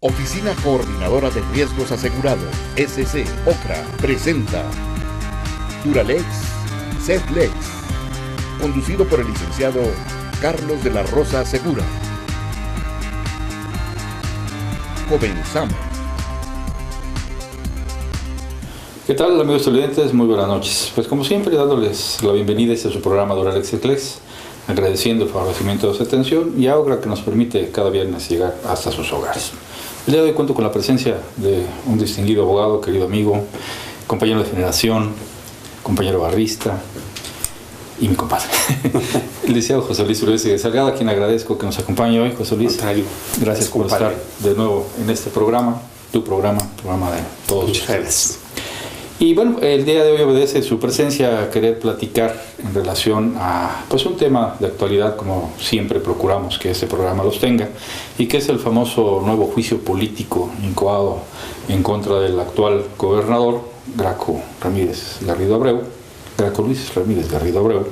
Oficina Coordinadora de Riesgos Asegurados, SC, OCRA, presenta Duralex, Setlex, conducido por el licenciado Carlos de la Rosa Segura. Comenzamos. ¿Qué tal, amigos televidentes? Muy buenas noches. Pues como siempre, dándoles la bienvenida a su programa Duralex Setlex, agradeciendo el favorecimiento de su atención y a OCRA que nos permite cada viernes llegar hasta sus hogares. El día de hoy cuento con la presencia de un distinguido abogado, querido amigo, compañero de generación, compañero barrista y mi compadre, el licenciado José Luis Urbese de Salgado, a quien agradezco que nos acompañe hoy. José Luis, gracias por estar de nuevo en este programa, tu programa de todos ustedes. Y bueno, el día de hoy obedece su presencia a querer platicar en relación a pues un tema de actualidad, como siempre procuramos que este programa los tenga, y que es el famoso nuevo juicio político incoado en contra del actual gobernador Graco Luis Ramírez Garrido Abreu,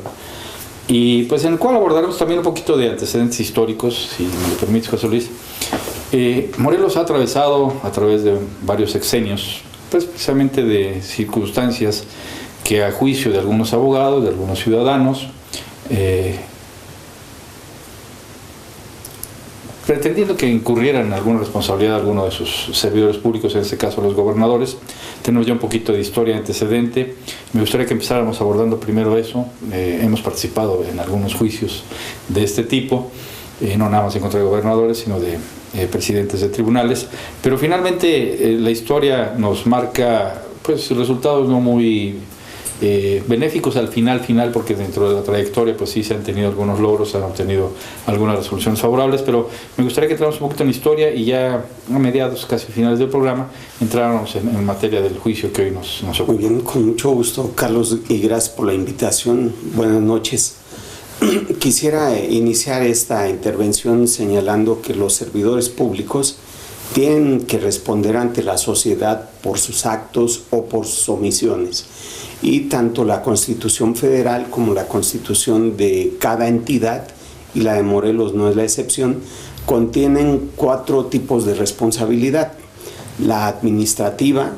y pues en el cual abordaremos también un poquito de antecedentes históricos, si me lo permites, José Luis. Morelos ha atravesado a través de varios sexenios, pues precisamente de circunstancias que a juicio de algunos abogados, de algunos ciudadanos, pretendiendo que incurrieran en alguna responsabilidad de alguno de sus servidores públicos, en este caso los gobernadores. Tenemos ya un poquito de historia antecedente. Me gustaría que empezáramos abordando primero eso. Hemos participado en algunos juicios de este tipo, no nada más en contra de gobernadores, sino de presidentes de tribunales, pero finalmente la historia nos marca pues resultados no muy benéficos al final, porque dentro de la trayectoria pues sí se han tenido algunos logros, se han obtenido algunas resoluciones favorables, pero me gustaría que entráramos un poquito en la historia y ya a mediados, casi finales del programa, entráramos en materia del juicio que hoy nos ocupa. Muy bien, con mucho gusto, Carlos, y gracias por la invitación. Buenas noches. Quisiera iniciar esta intervención señalando que los servidores públicos tienen que responder ante la sociedad por sus actos o por sus omisiones. Y tanto la Constitución Federal como la Constitución de cada entidad, y la de Morelos no es la excepción, contienen 4 tipos de responsabilidad. La administrativa,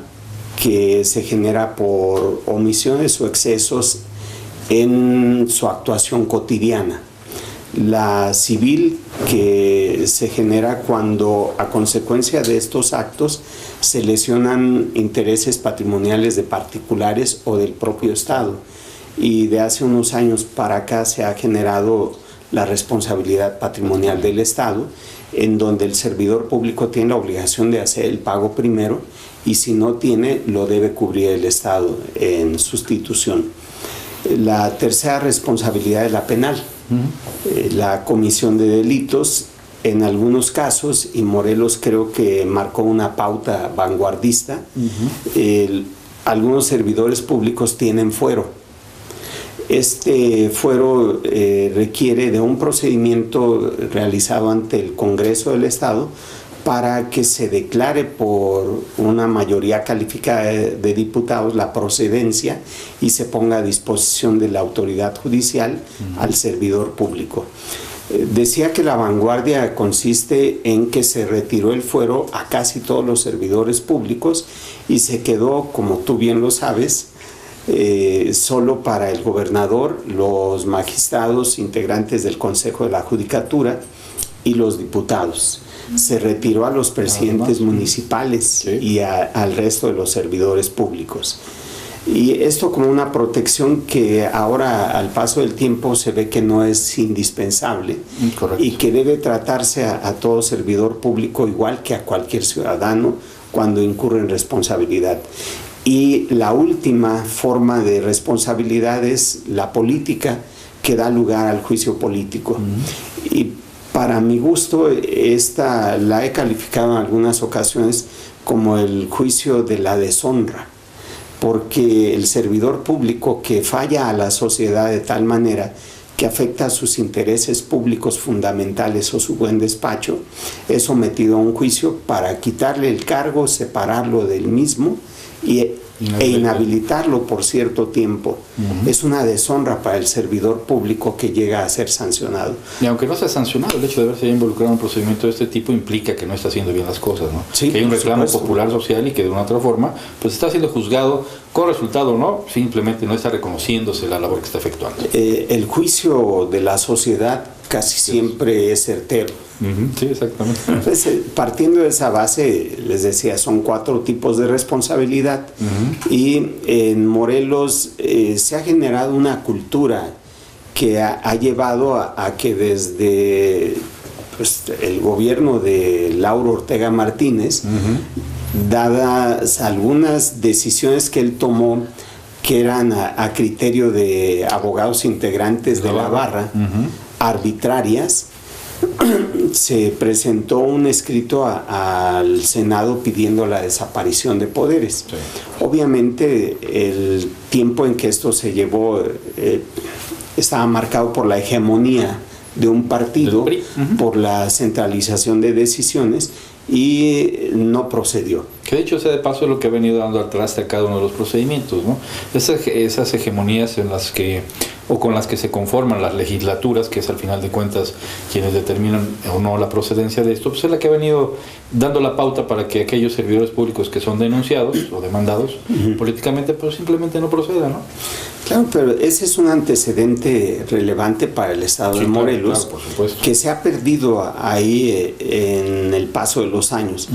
que se genera por omisiones o excesos en su actuación cotidiana. La civil, que se genera cuando a consecuencia de estos actos se lesionan intereses patrimoniales de particulares o del propio Estado. Y de hace unos años para acá se ha generado la responsabilidad patrimonial del Estado, en donde el servidor público tiene la obligación de hacer el pago primero y si no tiene, lo debe cubrir el Estado en sustitución. La tercera responsabilidad es la penal, la comisión de delitos en algunos casos, y Morelos creo que marcó una pauta vanguardista. Algunos servidores públicos tienen fuero. Este fuero requiere de un procedimiento realizado ante el Congreso del Estado para que se declare por una mayoría calificada de diputados la procedencia y se ponga a disposición de la autoridad judicial al servidor público. Decía que la vanguardia consiste en que se retiró el fuero a casi todos los servidores públicos y se quedó, como tú bien lo sabes, solo para el gobernador, los magistrados integrantes del Consejo de la Judicatura y los diputados. Se retiró a los presidentes municipales y al resto de los servidores públicos. Y esto como una protección que ahora al paso del tiempo se ve que no es indispensable. Correcto. Y que debe tratarse a todo servidor público igual que a cualquier ciudadano cuando incurre en responsabilidad. Y la última forma de responsabilidad es la política, que da lugar al juicio político. Y para mi gusto, esta la he calificado en algunas ocasiones como el juicio de la deshonra, porque el servidor público que falla a la sociedad de tal manera que afecta a sus intereses públicos fundamentales o su buen despacho, es sometido a un juicio para quitarle el cargo, separarlo del mismo y e inhabilitarlo por cierto tiempo. Es una deshonra para el servidor público que llega a ser sancionado. Y aunque no sea sancionado, el hecho de haberse involucrado en un procedimiento de este tipo implica que no está haciendo bien las cosas, ¿no? Sí, que hay un reclamo supuesto. popular social y que de una otra forma pues está siendo juzgado con resultado o no, simplemente no está reconociéndose la labor que está efectuando. El juicio de la sociedad casi siempre es certero. Sí, exactamente. Entonces, partiendo de esa base, les decía, son 4 tipos de responsabilidad y en Morelos se ha generado una cultura que ha llevado a que desde pues, el gobierno de Lauro Ortega Martínez, dadas algunas decisiones que él tomó que eran a criterio de abogados integrantes de la barra, arbitrarias, se presentó un escrito al Senado pidiendo la desaparición de poderes. Sí. Obviamente el tiempo en que esto se llevó estaba marcado por la hegemonía de un partido, por la centralización de decisiones, y no procedió. Que de hecho, sea de paso, es lo que ha venido dando al traste a cada uno de los procedimientos, ¿no? Esas hegemonías en las que, o con las que se conforman las legislaturas, que es al final de cuentas quienes determinan o no la procedencia de esto, pues es la que ha venido dando la pauta para que aquellos servidores públicos que son denunciados o demandados políticamente, pues simplemente no procedan, ¿no? Claro, pero ese es un antecedente relevante para el Estado de Morelos, claro, por supuesto, que se ha perdido ahí en el paso de los años.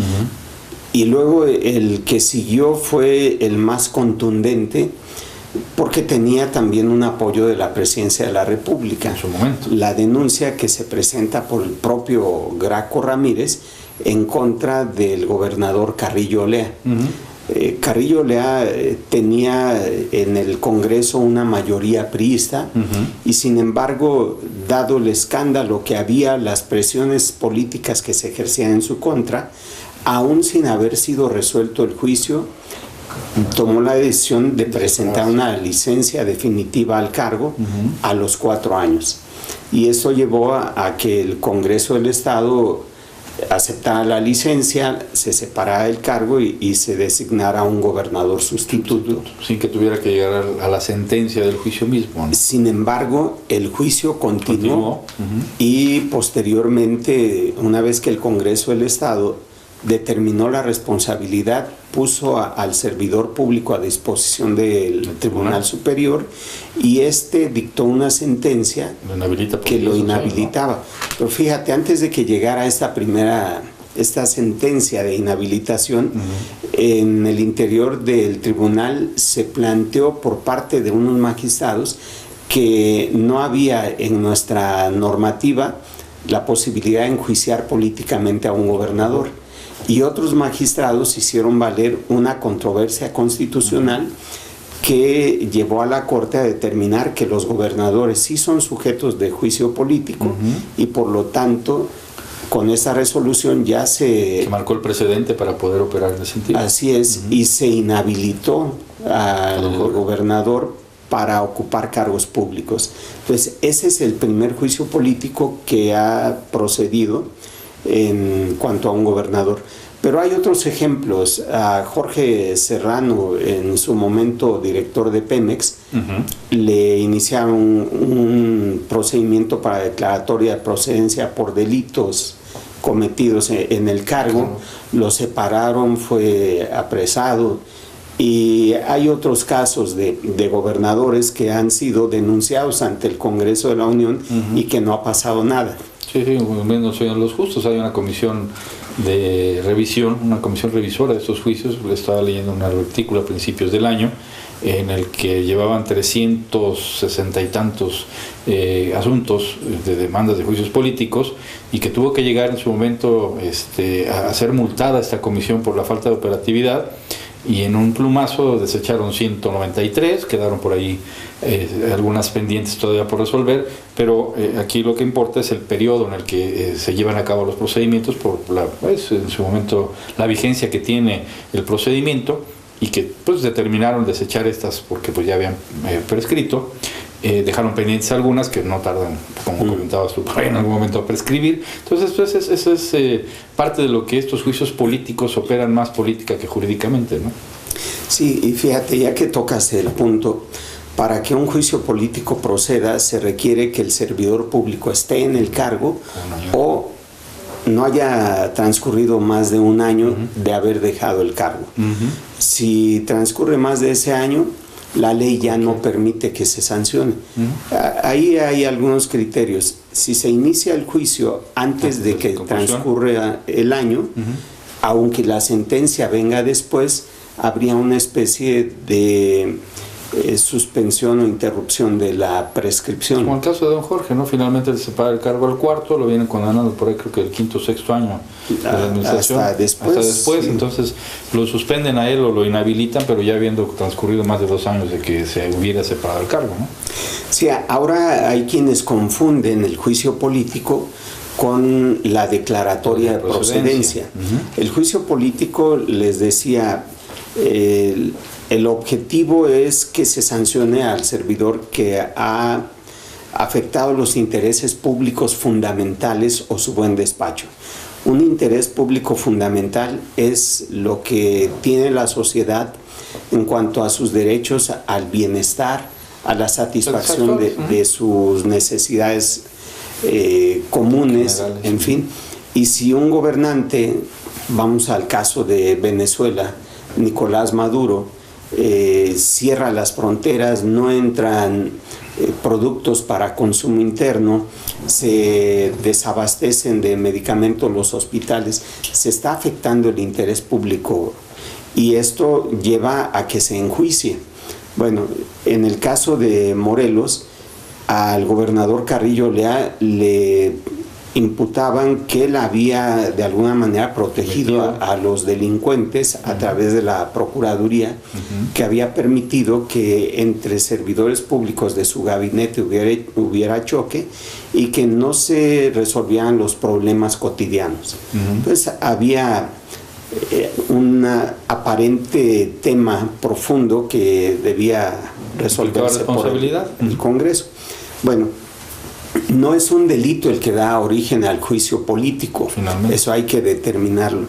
Y luego el que siguió fue el más contundente, porque tenía también un apoyo de la Presidencia de la República. En su momento. La denuncia que se presenta por el propio Graco Ramírez en contra del gobernador Carrillo Olea. Carrillo Olea tenía en el Congreso una mayoría priista y sin embargo, dado el escándalo que había, las presiones políticas que se ejercían en su contra, aún sin haber sido resuelto el juicio, tomó la decisión de presentar una licencia definitiva al cargo a los 4 años. Y eso llevó a que el Congreso del Estado aceptara la licencia, se separara del cargo y se designara un gobernador sustituto. Sin que tuviera que llegar a la sentencia del juicio mismo, ¿no? Sin embargo, el juicio continuó. Y posteriormente, una vez que el Congreso del Estado determinó la responsabilidad, puso al servidor público a disposición del Tribunal Superior y este dictó una sentencia que lo inhabilitaba. Pero fíjate, antes de que llegara esta sentencia de inhabilitación, en el interior del tribunal se planteó por parte de unos magistrados que no había en nuestra normativa la posibilidad de enjuiciar políticamente a un gobernador. Y otros magistrados hicieron valer una controversia constitucional que llevó a la Corte a determinar que los gobernadores sí son sujetos de juicio político y por lo tanto con esta resolución ya se marcó el precedente para poder operar en ese sentido. Así es, y se inhabilitó al gobernador para ocupar cargos públicos. Entonces ese es el primer juicio político que ha procedido en cuanto a un gobernador. Pero hay otros ejemplos. A Jorge Serrano, en su momento director de Pemex, le iniciaron un procedimiento para declaratoria de procedencia por delitos cometidos en el cargo. Lo separaron, fue apresado. Y hay otros casos de gobernadores que han sido denunciados ante el Congreso de la Unión y que no ha pasado nada. Sí, menos son los justos. Hay una comisión de revisión, una comisión revisora de estos juicios. Estaba leyendo un artículo a principios del año en el que llevaban 360 y tantos asuntos de demandas de juicios políticos y que tuvo que llegar en su momento a ser multada esta comisión por la falta de operatividad. Y en un plumazo desecharon 193, quedaron por ahí algunas pendientes todavía por resolver, pero aquí lo que importa es el periodo en el que se llevan a cabo los procedimientos, por en su momento la vigencia que tiene el procedimiento, y que pues determinaron desechar estas porque pues ya habían prescrito. Dejaron pendientes algunas que no tardan, como comentabas tú, en algún momento a prescribir. Entonces, pues, eso es parte de lo que estos juicios políticos operan más política que jurídicamente, ¿no? Sí, y fíjate, ya que tocas el punto, para que un juicio político proceda se requiere que el servidor público esté en el cargo o no haya transcurrido más de un año de haber dejado el cargo. Si transcurre más de ese año, la ley ya no permite que se sancione. Ahí hay algunos criterios. Si se inicia el juicio antes de que transcurra el año, aunque la sentencia venga después, habría una especie de suspensión o interrupción de la prescripción. Como el caso de don Jorge, ¿no? Finalmente se paga el cargo al cuarto, lo vienen condenando por ahí creo que el quinto o sexto año de la administración. Hasta después, sí. Entonces lo suspenden a él o lo inhabilitan, pero ya habiendo transcurrido más de 2 años de que se hubiera separado el cargo, ¿no? Sí, ahora hay quienes confunden el juicio político con la declaratoria de procedencia. El juicio político, les decía, el objetivo es que se sancione al servidor que ha afectado los intereses públicos fundamentales o su buen despacho. Un interés público fundamental es lo que tiene la sociedad en cuanto a sus derechos al bienestar, a la satisfacción de sus necesidades comunes, generales, en fin. Y si un gobernante, vamos al caso de Venezuela, Nicolás Maduro, cierra las fronteras, no entran productos para consumo interno, se desabastecen de medicamentos los hospitales, se está afectando el interés público y esto lleva a que se enjuicie. Bueno, en el caso de Morelos, al gobernador Carrillo le imputaban que él había de alguna manera protegido a los delincuentes a través de la Procuraduría, que había permitido que entre servidores públicos de su gabinete hubiera choque y que no se resolvían los problemas cotidianos. Entonces había un aparente tema profundo que debía resolverse por el Congreso. Bueno, no es un delito el que da origen al juicio político, finalmente. Eso hay que determinarlo.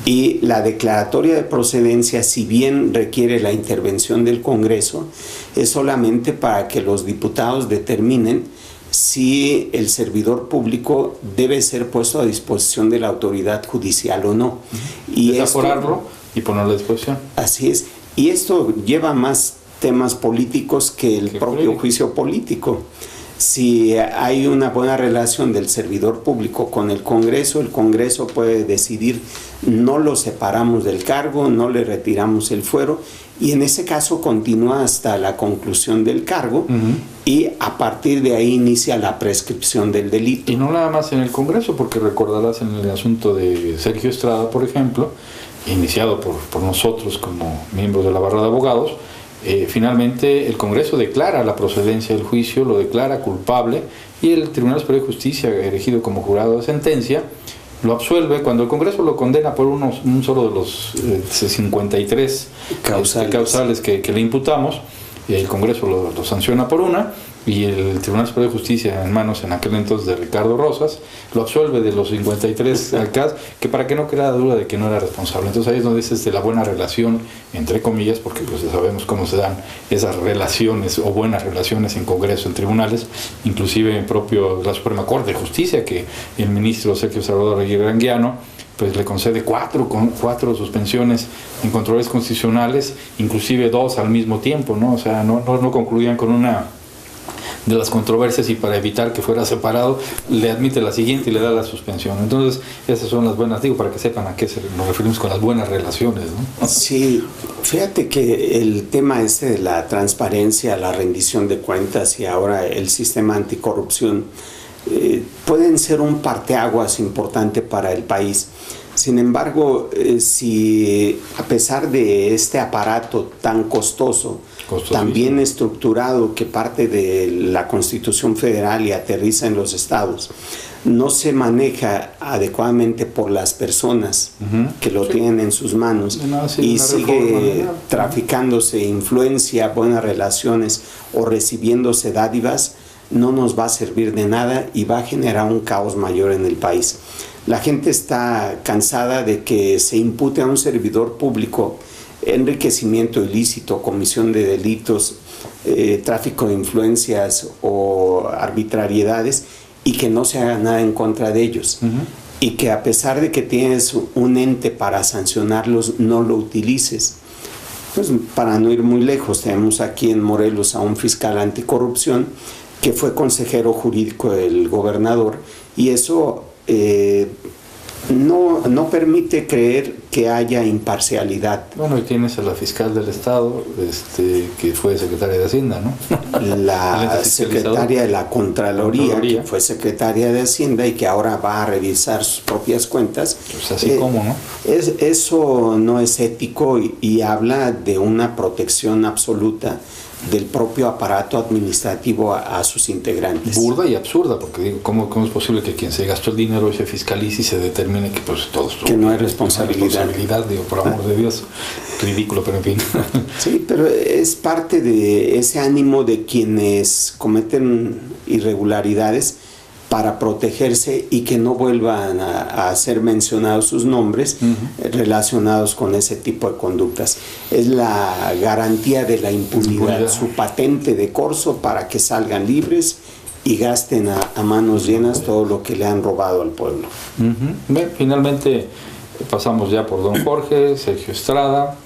Y la declaratoria de procedencia, si bien requiere la intervención del Congreso, es solamente para que los diputados determinen si el servidor público debe ser puesto a disposición de la autoridad judicial o no. Y desaforarlo y ponerlo a disposición. Así es. Y esto lleva más temas políticos que el propio juicio político. Si hay una buena relación del servidor público con el Congreso puede decidir: no lo separamos del cargo, no le retiramos el fuero, y en ese caso continúa hasta la conclusión del cargo y a partir de ahí inicia la prescripción del delito. Y no nada más en el Congreso, porque recordarás en el asunto de Sergio Estrada, por ejemplo, iniciado por nosotros como miembros de la barra de abogados, finalmente el Congreso declara la procedencia del juicio, lo declara culpable y el Tribunal Superior de Justicia, elegido como jurado de sentencia, lo absuelve. Cuando el Congreso lo condena por un solo de los 53 causales que le imputamos, el Congreso lo sanciona por una y el Tribunal Superior de Justicia, en manos en aquel entonces de Ricardo Rosas, lo absuelve de los 53 alcaldes, que para que no quedara duda de que no era responsable. Entonces ahí es donde dices de la buena relación, entre comillas, porque pues sabemos cómo se dan esas relaciones o buenas relaciones en Congreso, en tribunales, inclusive en la Suprema Corte de Justicia, que el ministro Sergio Salvador Aguirre Anguiano pues le concede cuatro suspensiones en controles constitucionales, inclusive 2 al mismo tiempo, ¿no? O sea, no concluían con una de las controversias y para evitar que fuera separado le admite la siguiente y le da la suspensión. Entonces esas son las buenas, digo, para que sepan a qué nos referimos con las buenas relaciones, ¿no? Sí, fíjate que el tema de la transparencia, la rendición de cuentas y ahora el sistema anticorrupción pueden ser un parteaguas importante para el país. Sin embargo, si a pesar de este aparato tan costoso, tan bien estructurado, que parte de la Constitución Federal y aterriza en los estados, no se maneja adecuadamente por las personas que lo tienen en sus manos y sigue traficándose influencia, buenas relaciones o recibiéndose dádivas, no nos va a servir de nada y va a generar un caos mayor en el país. La gente está cansada de que se impute a un servidor público enriquecimiento ilícito, comisión de delitos, tráfico de influencias o arbitrariedades, y que no se haga nada en contra de ellos. Y que a pesar de que tienes un ente para sancionarlos, no lo utilices. Pues para no ir muy lejos, tenemos aquí en Morelos a un fiscal anticorrupción que fue consejero jurídico del gobernador, y eso no permite creer que haya imparcialidad. Bueno, y tienes a la fiscal del Estado, que fue secretaria de Hacienda, ¿no? La secretaria de la Contraloría, que fue secretaria de Hacienda y que ahora va a revisar sus propias cuentas. Pues así como, ¿no? Eso no es ético y habla de una protección absoluta del propio aparato administrativo a sus integrantes. Burda y absurda, porque digo, ¿cómo es posible que quien se gastó el dinero se fiscalice y se determine que pues todos que no hay responsabilidad? Digo, por amor de Dios, ridículo, pero en fin. Sí, pero es parte de ese ánimo de quienes cometen irregularidades para protegerse y que no vuelvan a ser mencionados sus nombres relacionados con ese tipo de conductas. Es la garantía de la impunidad, su patente de corso para que salgan libres y gasten a manos llenas todo lo que le han robado al pueblo. Bien, finalmente pasamos ya por don Jorge Sergio Estrada,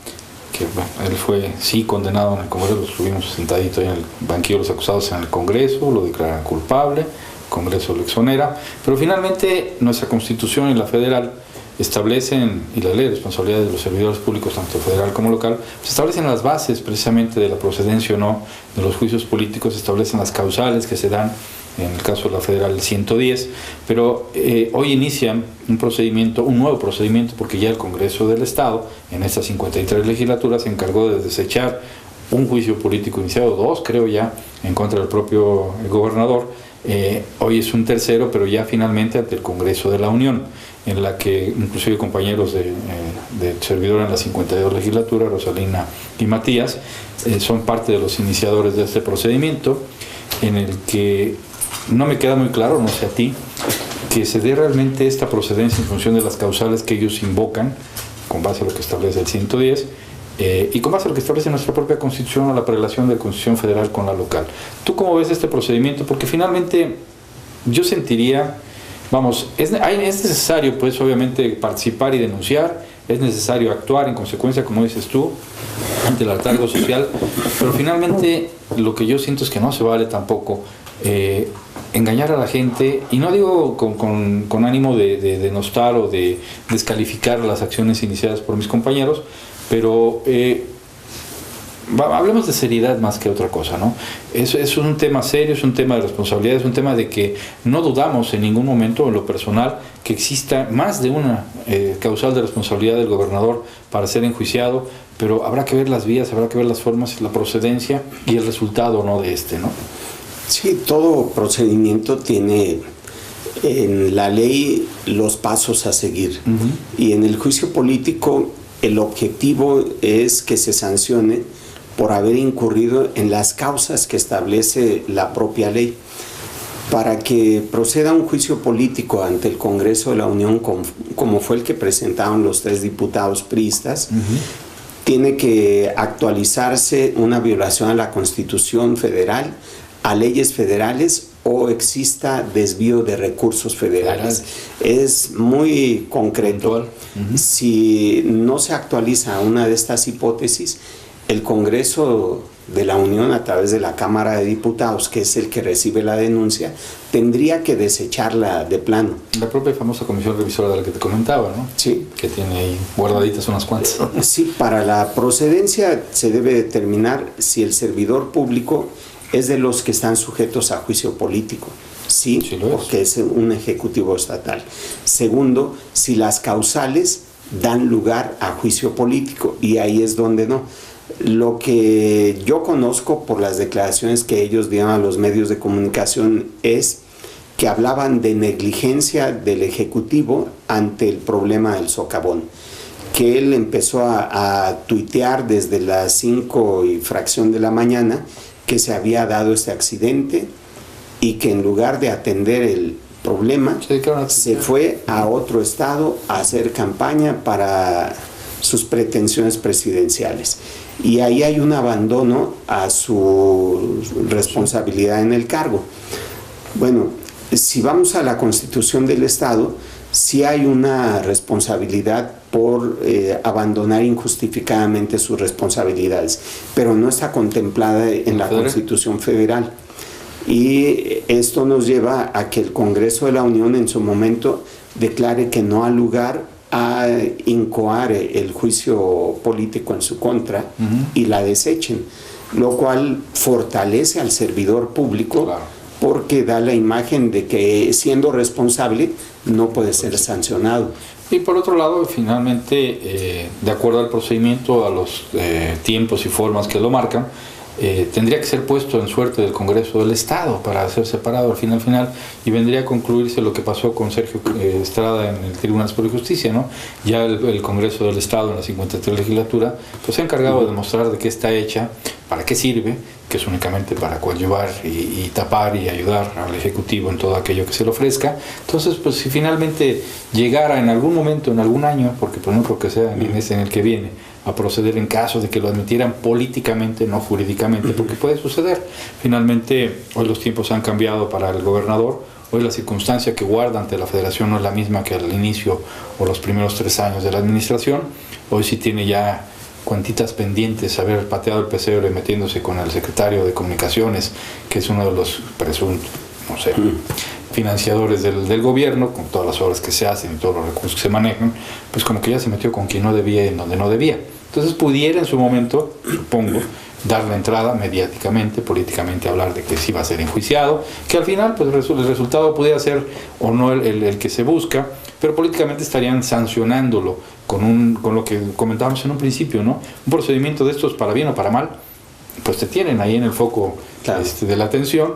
que bueno, él fue condenado en el Congreso, lo estuvimos sentadito en el banquillo de los acusados en el Congreso, lo declaran culpable, Congreso lo exonera, pero finalmente nuestra Constitución y la federal establecen, y la ley de responsabilidades de los servidores públicos, tanto federal como local, pues establecen las bases precisamente de la procedencia o no de los juicios políticos, establecen las causales que se dan, en el caso de la federal el 110, pero hoy inician un nuevo procedimiento, porque ya el Congreso del Estado, en estas 53 legislaturas, se encargó de desechar un juicio político iniciado, 2 creo ya, en contra del propio gobernador. Hoy es un tercero, pero ya finalmente ante el Congreso de la Unión, en la que inclusive compañeros de servidor en la 52 legislatura, Rosalina y Matías, son parte de los iniciadores de este procedimiento, en el que no me queda muy claro, no sé a ti, que se dé realmente esta procedencia en función de las causales que ellos invocan, con base a lo que establece el 110, y con base a lo que establece nuestra propia Constitución, a la prelación de la Constitución federal con la local. ¿Tú cómo ves este procedimiento? Porque finalmente yo sentiría, vamos, es necesario pues obviamente participar y denunciar, es necesario actuar en consecuencia, como dices tú, ante el hartazgo social, pero finalmente lo que yo siento es que no se vale tampoco engañar a la gente, y no digo con ánimo de denostar o de descalificar las acciones iniciadas por mis compañeros, pero hablemos de seriedad más que otra cosa, ¿no? Es un tema serio, es un tema de responsabilidad, es un tema de que no dudamos en ningún momento, en lo personal, que exista más de una causal de responsabilidad del gobernador para ser enjuiciado, pero habrá que ver las vías, habrá que ver las formas, la procedencia y el resultado, ¿no?, de ¿no? Sí, todo procedimiento tiene en la ley los pasos a seguir. Y en el juicio político el objetivo es que se sancione por haber incurrido en las causas que establece la propia ley. Para que proceda un juicio político ante el Congreso de la Unión, como fue el que presentaron los 3 diputados priistas, tiene que actualizarse una violación a la Constitución federal, a leyes federales, o exista desvío de recursos federales. Es muy concreto. Si no se actualiza una de estas hipótesis, el Congreso de la Unión, a través de la Cámara de Diputados, que es el que recibe la denuncia, tendría que desecharla de plano. La propia famosa comisión revisora de la que te comentaba, ¿no? Sí. Que tiene ahí guardaditas unas cuantas. Sí, para la procedencia se debe determinar si el servidor público es de los que están sujetos a juicio político. Sí, porque es un ejecutivo estatal. Segundo, si las causales dan lugar a juicio político, y ahí es donde no. Lo que yo conozco por las declaraciones que ellos dieron a los medios de comunicación es que hablaban de negligencia del Ejecutivo ante el problema del socavón, que él empezó a tuitear desde las 5 y fracción de la mañana que se había dado este accidente y que en lugar de atender el problema se fue a otro estado a hacer campaña para sus pretensiones presidenciales. Y ahí hay un abandono a su responsabilidad en el cargo. Bueno, si vamos a la Constitución del Estado, sí hay una responsabilidad por abandonar injustificadamente sus responsabilidades, pero no está contemplada en la Constitución Federal. Y esto nos lleva a que el Congreso de la Unión en su momento declare que no ha lugar a incoar el juicio político en su contra y la desechen, lo cual fortalece al servidor público, claro, porque da la imagen de que siendo responsable no puede ser sancionado. Y por otro lado, finalmente, de acuerdo al procedimiento, a los tiempos y formas que lo marcan, tendría que ser puesto en suerte del Congreso del Estado para ser separado al final, y vendría a concluirse lo que pasó con Sergio Estrada en el Tribunal Superior de Justicia, ¿no? Ya el Congreso del Estado en la 53 legislatura pues se ha encargado de demostrar de qué está hecha, para qué sirve, que es únicamente para coadyuvar y tapar y ayudar al Ejecutivo en todo aquello que se le ofrezca. Entonces, pues si finalmente llegara en algún momento, en algún año, porque pues no creo que sea en este en el que viene, a proceder en caso de que lo admitieran políticamente, no jurídicamente, porque puede suceder. Finalmente, hoy los tiempos han cambiado para el gobernador, hoy la circunstancia que guarda ante la Federación no es la misma que al inicio o los primeros 3 años de la administración. Hoy sí tiene ya cuantitas pendientes, haber pateado el pesebre metiéndose con el secretario de Comunicaciones, que es uno de los presuntos, no sé, financiadores del gobierno, con todas las obras que se hacen y todos los recursos que se manejan, pues como que ya se metió con quien no debía y en donde no debía. Entonces pudiera en su momento, supongo, dar la entrada mediáticamente, políticamente, hablar de que sí va a ser enjuiciado, que al final pues el resultado pudiera ser o no el que se busca, pero políticamente estarían sancionándolo con lo que comentábamos en un principio, ¿no? Un procedimiento de estos, para bien o para mal, pues te tienen ahí en el foco, claro, de la atención.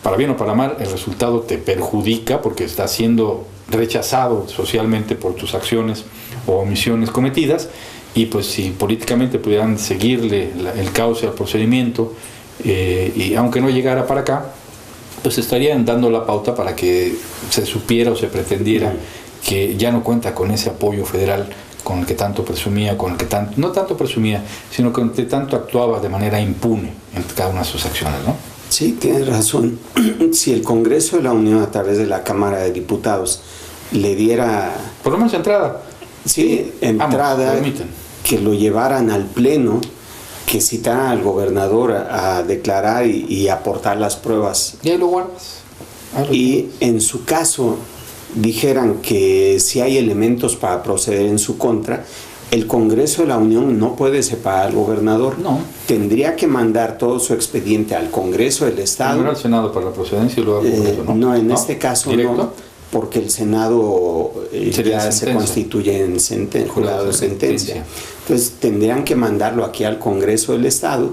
Para bien o para mal, el resultado te perjudica porque estás siendo rechazado socialmente por tus acciones o omisiones cometidas, y pues si políticamente pudieran seguirle el cauce al procedimiento, y aunque no llegara para acá, pues estarían dando la pauta para que se supiera o se pretendiera que ya no cuenta con ese apoyo federal con el que tanto presumía, con el que tanto, no tanto presumía, sino con el que tanto actuaba de manera impune en cada una de sus acciones, ¿no? Sí, tienes razón. Si el Congreso de la Unión, a través de la Cámara de Diputados, le diera... Por lo menos entrada. Sí, entrada, que lo llevaran al Pleno, que citaran al gobernador a declarar y aportar las pruebas. Y ahí lo guardas. Y en su caso dijeran que si hay elementos para proceder en su contra, el Congreso de la Unión no puede separar al gobernador. No. Tendría que mandar todo su expediente al Congreso del Estado. Primero al Senado para la procedencia y luego al Congreso, ¿no? No, en este caso ¿directo? No, porque el Senado ya se constituye en jurado de sentencia. Entonces tendrían que mandarlo aquí al Congreso del Estado,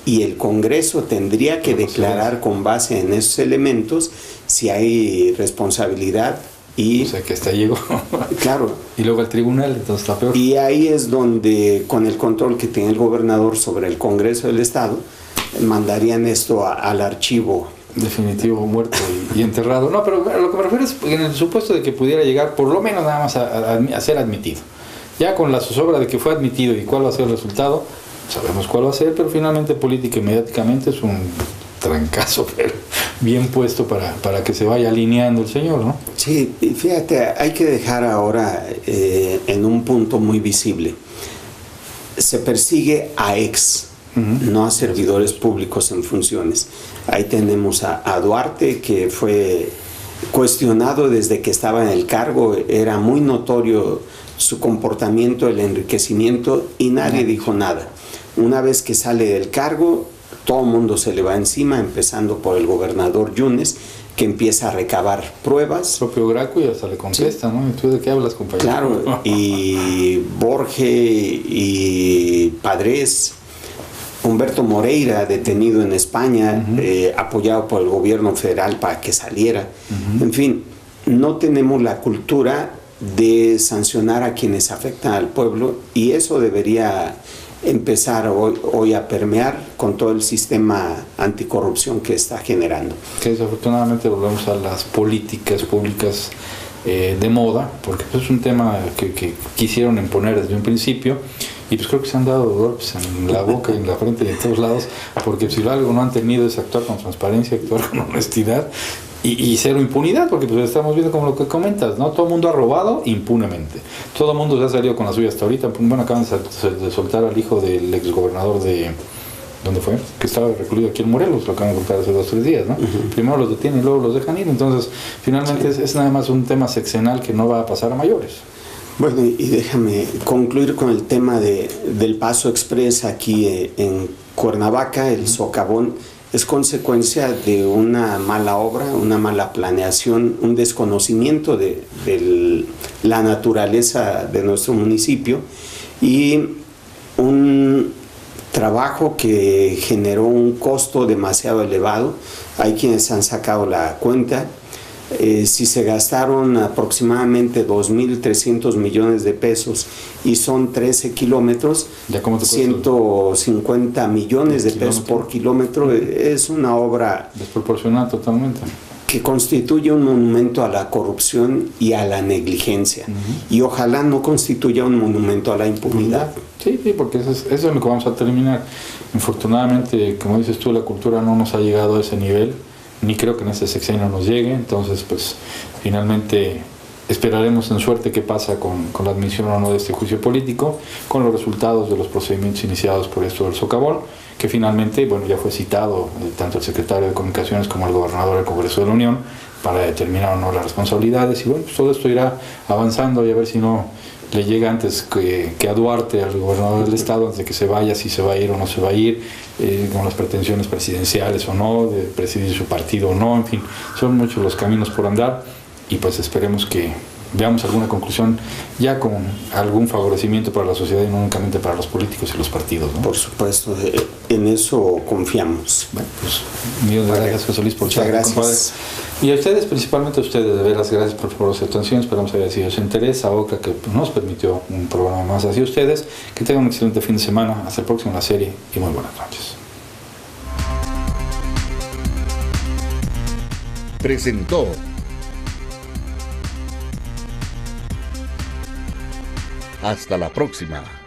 y el Congreso tendría que declarar con base en esos elementos si hay responsabilidad. Y, o sea que hasta llegó. Claro. Y luego al tribunal, entonces está peor. Y ahí es donde, con el control que tiene el gobernador sobre el Congreso del Estado, mandarían esto al archivo. Definitivo, muerto y enterrado. No, pero lo que me refiero es en el supuesto de que pudiera llegar por lo menos nada más a ser admitido. Ya con la zozobra de que fue admitido y cuál va a ser el resultado, sabemos cuál va a ser, pero finalmente política y mediáticamente es un trancazo, pero bien puesto para que se vaya alineando el señor, ¿no? Sí, fíjate, hay que dejar ahora en un punto muy visible. Se persigue a no a servidores públicos en funciones. Ahí tenemos a Duarte, que fue cuestionado desde que estaba en el cargo, era muy notorio su comportamiento, el enriquecimiento, y nadie dijo nada. Una vez que sale del cargo, todo el mundo se le va encima, empezando por el gobernador Yunes, que empieza a recabar pruebas. El propio Graco ya hasta le contesta, sí. ¿No? ¿Y tú de qué hablas, compañero? Claro, y Borge y Padres, Humberto Moreira, detenido en España, apoyado por el gobierno federal para que saliera. En fin, no tenemos la cultura de sancionar a quienes afectan al pueblo, y eso debería empezar hoy a permear con todo el sistema anticorrupción que está generando. Que desafortunadamente volvemos a las políticas públicas de moda, porque pues, es un tema que quisieron imponer desde un principio, y pues creo que se han dado golpes en la boca, en la frente y en todos lados, porque si algo no han tenido es actuar con transparencia, actuar con honestidad y cero impunidad, porque pues estamos viendo como lo que comentas, ¿no? Todo el mundo ha robado impunemente, todo el mundo se ha salido con la suya hasta ahorita. Bueno, acaban de soltar al hijo del exgobernador de... ¿Dónde fue? Que estaba recluido aquí en Morelos, lo acaban de soltar hace 2 o 3 días, ¿no? Primero los detienen y luego los dejan ir, entonces finalmente es nada más un tema sexenal que no va a pasar a mayores. Bueno, y déjame concluir con el tema del Paso Express aquí en Cuernavaca. El socavón es consecuencia de una mala obra, una mala planeación, un desconocimiento de la naturaleza de nuestro municipio y un trabajo que generó un costo demasiado elevado. Hay quienes han sacado la cuenta. Si se gastaron aproximadamente 2.300 millones de pesos y son 13 kilómetros, 150 millones de pesos por kilómetro, es una obra desproporcionada totalmente, que constituye un monumento a la corrupción y a la negligencia, y ojalá no constituya un monumento a la impunidad. Sí, porque eso es lo que vamos a terminar. Infortunadamente, como dices tú, la cultura no nos ha llegado a ese nivel, ni creo que en este sexenio nos llegue. Entonces pues finalmente esperaremos en suerte qué pasa con la admisión o no de este juicio político, con los resultados de los procedimientos iniciados por esto del socavón, que finalmente, bueno, ya fue citado tanto el secretario de Comunicaciones como el gobernador del Congreso de la Unión para determinar o no las responsabilidades, y bueno, pues todo esto irá avanzando y a ver si no le llega antes que a Duarte, al gobernador del estado, antes de que se vaya, si se va a ir o no se va a ir, con las pretensiones presidenciales o no, de presidir su partido o no, en fin, son muchos los caminos por andar, y pues esperemos que veamos alguna conclusión ya con algún favorecimiento para la sociedad y no únicamente para los políticos y los partidos, ¿no? Por supuesto, en eso confiamos. Bueno, pues millón de gracias, José Luis, por muchas gracias. Compadre. Y a ustedes, principalmente a ustedes, de veras, gracias por su atención. Esperamos haya sido de su interés. A OCRA, que nos permitió un programa más hacia ustedes. Que tengan un excelente fin de semana. Hasta el próximo en la serie y muy buenas noches. Presentó Hasta la próxima.